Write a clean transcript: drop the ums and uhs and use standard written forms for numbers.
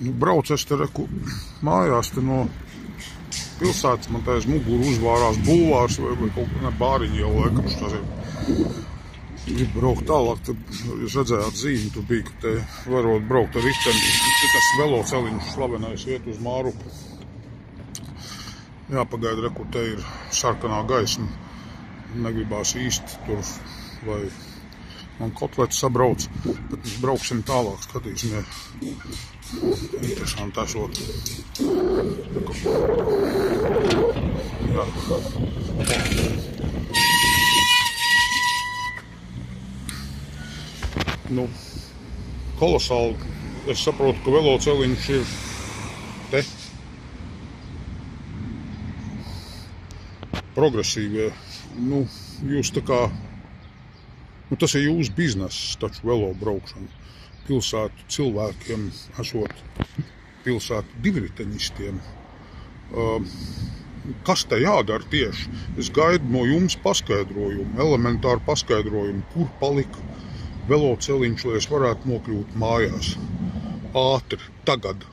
Brauc es te reku mājās te no pilsētas, man tā aiz muguru uzvārās bulvārs vai kaut kāda bāriņa jau laikam tas ir. Gribu braukt tālāk, tad jūs redzējāt zīmi, tur bija, ka te varot braukt ar riteni. Tas veloceliņš slavenais iet uz Mārupu. Jāpagaida, reku, te ir sarkanā gaisma. Negribās īsti tur, lai man kotlets sabrauc, bet mēs brauksim tālāk, skatīsimies. Interesanti esot. Jā. Nu, kolosāli. Es saprotu, ka veloceliņš ir te. Progresīvie. Nu, jūs tā kā, tas ir jūsu bizness, taču velo braukšana. Pilsētu cilvēkiem, esot pilsētu divriteņistiem. Kas te jādara tieši? Es gaidu no jums paskaidrojumu, elementāru paskaidrojumu, kur palika veloceliņš, lai es varētu nokļūt mājās. Ātri, tagad.